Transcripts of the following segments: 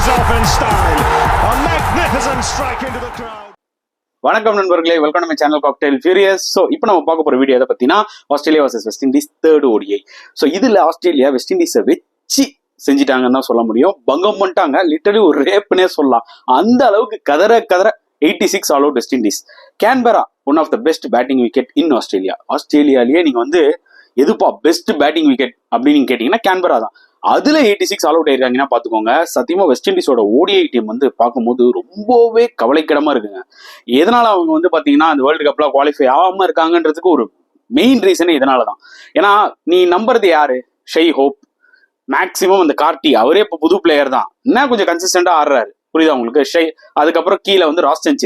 finishes off in style. A magnificent strike into the crowd. வணக்கம் நண்பர்களே, welcome to my channel Cocktail Furious. So இப்போ நம்ம பார்க்க போகிற வீடியோ எதை பற்றினா Australia versus West Indies third ODI. So இதில் ஆஸ்திரேலியா வெஸ்ட் இண்டீஸை வச்சு செஞ்சுட்டாங்கன்னு தான் சொல்ல முடியும். பங்கம் பண்ணிட்டாங்க, லிட்டரலி ஒரு ரேப்னே சொல்லலாம். அந்த அளவுக்கு கதற 86 all out West Indies. Canberra one of the best batting wicket in Australia. ஆஸ்திரேலியாலேயே நீங்கள் வந்து எதுப்பா பெஸ்ட் பேட்டிங் விக்கெட் அப்படின்னு நீங்கள் கேட்டிங்கன்னா கேன்பரா தான். அதுல 86 ஆல் அவுட் ஆயிருக்காங்கன்னா பாத்துக்கோங்க. சத்தியமா வெஸ்ட் இண்டீஸோட ஓடிஐ டீம் வந்து பார்க்கும்போது ரொம்பவே கவலைக்கிடமா இருக்குங்க. எதனால அவங்க வந்து பாத்தீங்கன்னா அந்த வேர்ல்டு கப்ல குவாலிஃபை ஆகாம இருக்காங்கன்றதுக்கு ஒரு மெயின் ரீசனே இதனாலதான். ஏன்னா நீ நம்புறது யாரு? ஷெய் ஹோப், மேக்சிமம் அந்த கார்டி, அவரே இப்போ புது பிளேயர் தான், என்ன கொஞ்சம் கன்சிஸ்டண்டா ஆடுறாரு, புரியுதா உங்களுக்கு? ஷெய், அதுக்கப்புறம் கீழே வந்து ராஸ்டன்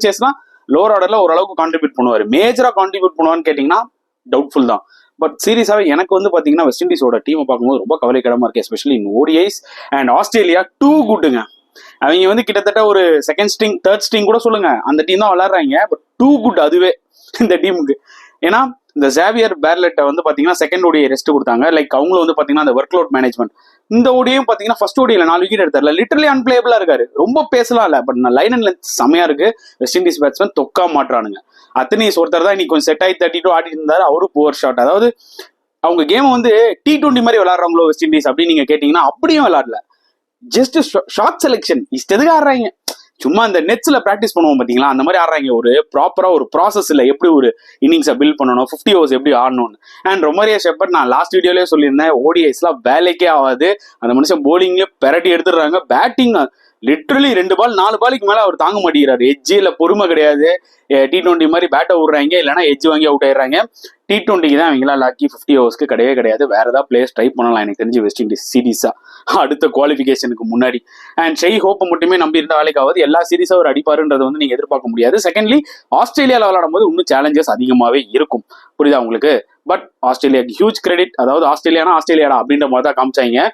சேஸ்னா லோவர் ஆர்டர்ல ஓரளவுக்கு கான்ட்ரிபியூட் பண்ணுவாரு. மேஜரா கான்ட்ரிபியூட் பண்ணுவான்னு கேட்டீங்கன்னா டவுட்ஃபுல் தான். பட் சீரியஸாவே எனக்கு வந்து பாத்தீங்கன்னா வெஸ்ட் இண்டீஸோட டீமை பார்க்கும்போது ரொம்ப கவலைக்கிடமா இருக்கு, especially in ODIs. And Australia too குட்டுங்க. அவங்க வந்து கிட்டத்தட்ட ஒரு செகண்ட் ஸ்ட்ரிங் தேர்ட் ஸ்ட்ரிங் கூட சொல்லுங்க, அந்த டீம் தான் விளையாடுறாங்க. பட் டூ குட் அதுவே இந்த டீமுக்கு. ஏன்னா இந்த ஜேவியர் பேர்லெட்டை வந்து பாத்தீங்கன்னா செகண்ட் ஓடிஐ ரெஸ்ட் கொடுத்தாங்க. லைக் அவங்களும் வந்து பாத்தீங்கன்னா அந்த ஒர்க் லோட் மேனேஜ்மெண்ட். இந்த ஓடியும் பாத்தீங்கன்னா ஃபர்ஸ்ட் ஓடியில 4 விக்கெட் எடுத்தார்ல, லிட்டரலி அன்பிளேபிளா இருக்காரு. ரொம்ப பேசலாம் இல்ல, பட் லைன் அண்ட் லென்த் செமையா இருக்கு. வெஸ்ட் இண்டீஸ் பேட்ஸ்மேன் தொக்கா மாட்டுறானுங்க. அத்தனீஸ் ஒருத்தர் தான் இன்னைக்கு கொஞ்சம் செட் ஆகி 32 ஆடிட்டு இருந்தாரு, அவரு புவர் ஷாட். அதாவது அவங்க கேம் வந்து T20 மாதிரி விளையாடுறாங்களோ வெஸ்ட் இண்டீஸ் அப்படின்னு நீங்க கேட்டீங்கன்னா அப்படியும் விளையாடல. ஜஸ்ட் ஷார்ட் செலெக்ஷன் இஷ்டத்துக்கு ஆடுறாங்க. சும்மா இந்த நெட்ஸ்ல பிராக்டிஸ் பண்ணுவோம் பாத்தீங்களா, அந்த மாதிரி ஆடுறாங்க. ஒரு ப்ராப்பரா ஒரு ப்ராசஸ்ல எப்படி ஒரு இன்னிங்ஸை பில்ட் பண்ணணும், 50 ஓவர்ஸ் எப்படி ஆடணும்னு. அண்ட் ரொமரியா ஷெப்பர்ட், நான் லாஸ்ட் வீடியோலயே சொல்லியிருந்தேன், ஓடிஐஸ்லாம் வேலைக்கே ஆகாது. அந்த மனுஷன் போலிங்லயே பெரட்டி எடுத்துடுறாங்க. பேட்டிங் லிட்டரலி 2 பால் 4 பாலுக்கு மேல அவர் தாங்க மாட்டேங்கிறாரு. எஜ்ஜில பொறுமை கிடையாது. T20 மாதிரி பேட்டை விடுறாங்க, இல்லைன்னா எஜ்ஜு வாங்கி அவுட் ஆயிடுறாங்க. T20க்கு தான் அவங்களாம் லாக்கி, 50 ஓவர்ஸ்க்கு கிடையவே கிடையாது. வேற ஏதாவது பிளேயர்ஸ் ட்ரை பண்ணலாம் எனக்கு தெரிஞ்சு வெஸ்ட் இண்டீஸ் சீரீஸா அடுத்த குவாலிஃபிகேஷனுக்கு முன்னாடி. அண்ட் ஷெய் ஹோப்பை மட்டுமே நம்பி இருந்த வேலைக்கு ஆகுது. எல்லா சீரீஸா ஒரு அடிப்பாருன்றதை வந்து நீங்க எதிர்பார்க்க முடியாது. செகண்ட்லி ஆஸ்திரேலியாவில் விளையாடும் போது இன்னும் சேலஞ்சஸ் அதிகமாவே இருக்கும், புரியுதா உங்களுக்கு? பட் ஆஸ்திரேலியாவுக்கு ஹியூஜ் கிரெடிட். அதாவது ஆஸ்திரேலியாடா அப்படின்ற மாதிரி தான் காமிச்சாங்க.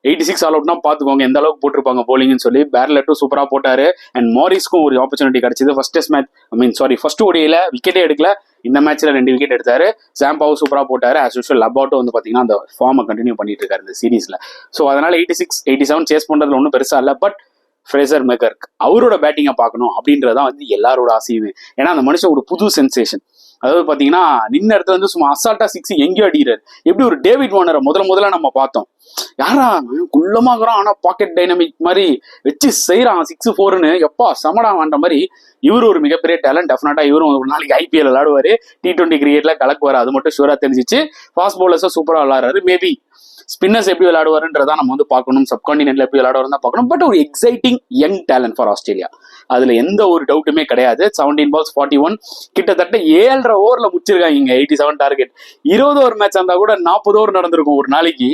86 ஆல் அவுட்னா பாத்துக்கோங்க எந்த அளவுக்கு போட்டிருப்பாங்க போலிங்னு சொல்லி. பேர்லெட்டும் சூப்பரா போட்டாரு. அண்ட் மாரிஸ்க்கும் ஒரு ஆப்பர்ச்சுனிட்டி கிடைச்சது. ஃபர்ஸ்ட் ஓடியில விக்கெட்டே எடுக்கல, இந்த மேட்ச்ல 2 விக்கெட் எடுத்தாரு. சாம்பாவும் சூப்பரா போட்டாரு. ஆஸ் யூஷுவல் லபாட்டும் வந்து பாத்தீங்கன்னா அந்த ஃபார்மை கண்டினியூ பண்ணிட்டு இருக்காரு இந்த சீரீஸ்ல. ஸோ அதனால 86, 87 சேஸ் பண்றதுல ஒன்றும் பெருசா இல்லை. பட் ஃப்ரேசர் மெக்கர்க் அவரோட பேட்டிங்கை பார்க்கணும் அப்படின்றதான் வந்து எல்லாரோட ஆசையுமே. ஏன்னா அந்த மனுஷன் ஒரு புது சென்சேஷன். அதாவது பாத்தீங்கன்னா நின்ன இடத்துல வந்து சும்மா அசால்ட்டா 6 எங்கேயோ அடிக்கிறாரு. எப்படி ஒரு டேவிட் வார்னரை முதல்ல நம்ம பார்த்தோம். யாரா குள்ளமாகறான், ஆனா பாக்கெட் டைனமிக் மாதிரி வச்சு செய்யறான் 6-4ன்னு. எப்பா சமடா வாண்ட மாதிரி. இவரு ஒரு மிகப்பெரிய டேலண்ட். டெஃபினட்டா இவரும் ஒரு நாளைக்கு IPL விளையாடுவாரு, T20 கிரிக்கெட்ல கலக்குவாரு, அது மட்டும் ஷூரா தெரிஞ்சிச்சு. ஃபாஸ்ட் பவுலர்ஸா சூப்பரா விளையாடுறாரு. மேபி ஸ்பின்னர்ஸ் எப்படி விளையாடுவாருன்றதா நம்ம வந்து பார்க்கணும், சப்கான்டினென்ட்ல எப்படி விளையாடுவாருன்னு தான் பார்க்கணும். பட் ஒரு exciting young talent for Australia, அதுல எந்த ஒரு டவுட்டுமே கிடையாது. 17 balls 41, கிட்டத்தட்ட 7.5 ஓவர்ல முடிச்சிருக்காங்க 87 டார்கெட். 20 ஓவர் மேட்ச் இருந்தா கூட 40 ஓவர் நடந்திருக்கும் ஒரு நாளைக்கு.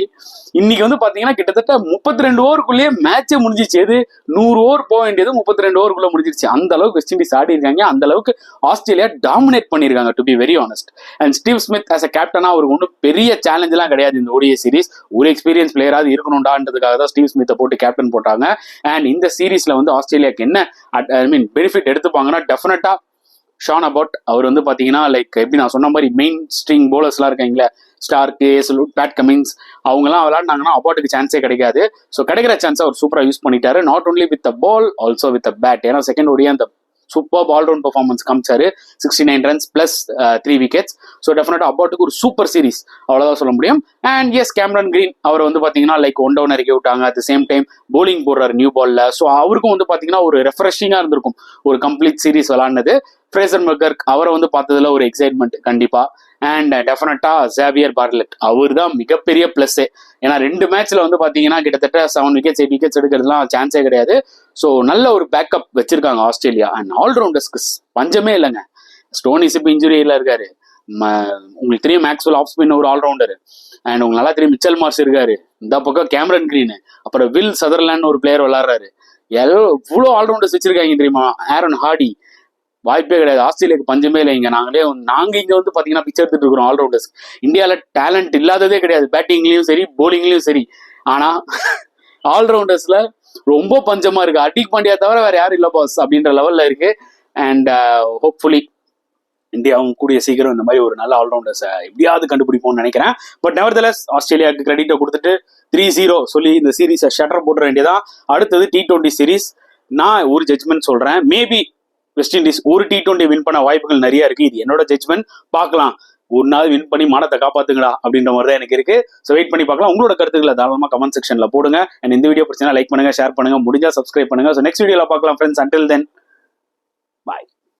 இன்னைக்கு வந்து பாத்தீங்கன்னா கிட்டத்தட்ட 32 ஓவருக்குள்ளேயே மேட்சே முடிஞ்சிச்சு. எது 100 ஓவர் போக வேண்டியது 32 ஓவருக்குள்ள முடிஞ்சிருச்சு. அந்த அளவுக்கு வெஸ்ட் இண்டீஸ் ஆடி இருக்காங்க. அந்த அளவுக்கு ஆஸ்திரேலியா டாமினேட் பண்ணிருக்காங்க, to be very honest. And Steve Smith as a கேப்டனா அவருக்கு ஒன்றும் பெரிய சேலஞ்ச் எல்லாம் கிடையாது இந்த ஓடிஐ சீரீஸ். ஒரு எக்ஸ்பீரியன்ஸ் பிளேயராவது இருக்கணும்டான்றதுக்காக தான் ஸ்டீவ் ஸ்மித்தை போட்டு கேப்டன் போட்டாங்க. அண்ட் இந்த சீரீஸ்ல வந்து ஆஸ்திரேலியாவுக்கு என்ன பெனிஃபிட் எடுத்துப்பாங்கன்னா, டெஃபினட்டா ஷான் அபாட் அவர் வந்து பாத்தீங்கன்னா லைக் எப்படி நான் சொன்ன மாதிரி மெயின் ஸ்ட்ரிங் போலர்ஸ் எல்லாம் இருக்காங்களே, ஸ்டார்க்கு, பேட் கமின்ஸ், அவங்க எல்லாம் விளையாடினாங்கன்னா அபாட்டுக்கு சான்ஸே கிடைக்காது. ஸோ கிடைக்கிற சான்ஸை அவர் சூப்பரா யூஸ் பண்ணிட்டாரு. Not only with the ball, also with the bat. ஏன்னா செகண்ட் ஓடியா அந்த சூப்பர் ஆல்ரவுண்ட் பெர்ஃபார்மன்ஸ் காமிச்சாரு. 69 runs பிளஸ் 3 wickets. ஸோ டெஃபினட்டா அபாட்டுக்கு ஒரு சூப்பர் சீரீஸ், அவ்வளவுதான் சொல்ல முடியும். அண்ட் எஸ், கேமரன் கிரீன் அவர் வந்து பாத்தீங்கன்னா லைக் 1 down இறக்கி விட்டாங்க. At the same time bowling போடுறாரு நியூ பால்ல. ஸோ அவருக்கும் வந்து பாத்தீங்கன்னா ஒரு ரெஃப்ரெஷிங்கா இருந்திருக்கும் ஒரு கம்ப்ளீட் சீரீஸ் விளையாடுனது. ஃப்ரேசர் மெக்கர்க் அவரை வந்து பார்த்ததுல ஒரு எக்ஸைட்மெண்ட் கண்டிப்பா. அண்ட் டெஃபினட்டா ஜேவியர் பார்லெட் அவர் தான் மிகப்பெரிய பிளஸ். ஏன்னா 2 மேட்ச்ல வந்து பாத்தீங்கன்னா கிட்டத்தட்ட 7 wickets 8 wickets எடுக்கிறதுலாம் சான்ஸே கிடையாது. ஸோ நல்ல ஒரு பேக்கப் வச்சிருக்காங்க ஆஸ்திரேலியா. அண்ட் ஆல்ரவுண்டர்ஸ்க்கு பஞ்சமே இல்லைங்க. ஸ்டோனிஸ் இப்போ இன்ஜுரியில இருக்காரு. உங்களுக்கு தெரியும் மேக்ஸ்வெல் ஆஃப் ஸ்பின் ஒரு ஆல்ரவுண்டர். அண்ட் உங்களுக்கு நல்லா தெரியும் மிச்சல் மார்ஷ் இருக்காரு. இந்த பக்கம் கேமரன் கிரீன், அப்புறம் வில் சதர்லாண்ட் ஒரு பிளேயர் விளையாடுறாரு. எவ்வளோ ஆல்ரவுண்டர்ஸ் வச்சிருக்காங்க தெரியுமா? ஆரன் ஹார்டி, வாய்ப்பே கிடையாது. ஆஸ்திரேலியாவுக்கு பஞ்சமே இல்லை. நாங்க இங்க வந்து பாத்தீங்கன்னா பிச்சை எடுத்துட்டு இருக்கிறோம் ஆல்ரவுண்டர்ஸ். இந்தியாவில டேலண்ட் இல்லாததே கிடையாது, பேட்டிங்லயும் சரி போலிங்லயும் சரி. ஆனா ஆல்ரவுண்டர்ஸ்ல ரொம்ப பஞ்சமா இருக்கு. ஹர்திக் பாண்டியா தவிர வேற யாரும் இல்ல பாஸ் அப்படின்ற லெவல்ல இருக்கு. அண்ட் ஹோப்ஃபுல்லி இந்தியாவும் கூடிய சீக்கிரம் இந்த மாதிரி ஒரு நல்ல ஆல்ரவுண்டர்ஸை எப்படியாவது கண்டுபிடிப்போம்னு நினைக்கிறேன். பட் நெவர்தலஸ் ஆஸ்திரேலியாவுக்கு கிரெடிட்டை கொடுத்துட்டு 3-0 சொல்லி இந்த சீரீஸை ஷட்டர் போட்டுற வேண்டியதான். அடுத்தது T20 சீரீஸ். நான் ஒரு ஜட்மெண்ட் சொல்றேன், மேபி வெஸ்ட் இண்டீஸ் ஒரு T20 வின் பண்ண வாய்ப்புகள் நிறைய இருக்கு. இது என்னோட ஜட்மெண்ட். பார்க்கலாம், ஒரு நாள் வின் பண்ணி மானத்தை காப்பாத்துங்களா அப்படின்ற மாதிரி தான் எனக்கு இருக்கு. ஸோ வெயிட் பண்ணி பார்க்கலாம். உங்களோட கருத்துக்களை தாராளமாக கமெண்ட் செக்ஷன்ல போடுங்க. அண்ட் இந்த வீடியோ பிடிச்சா லைக் பண்ணுங்க, ஷேர் பண்ணுங்க, முடிஞ்சா சப்ஸ்கிரைப் பண்ணுங்க. ஸோ நெக்ஸ்ட் வீடியோல பார்க்கலாம் ஃப்ரெண்ட்ஸ். அன்டில் தென் பாய்.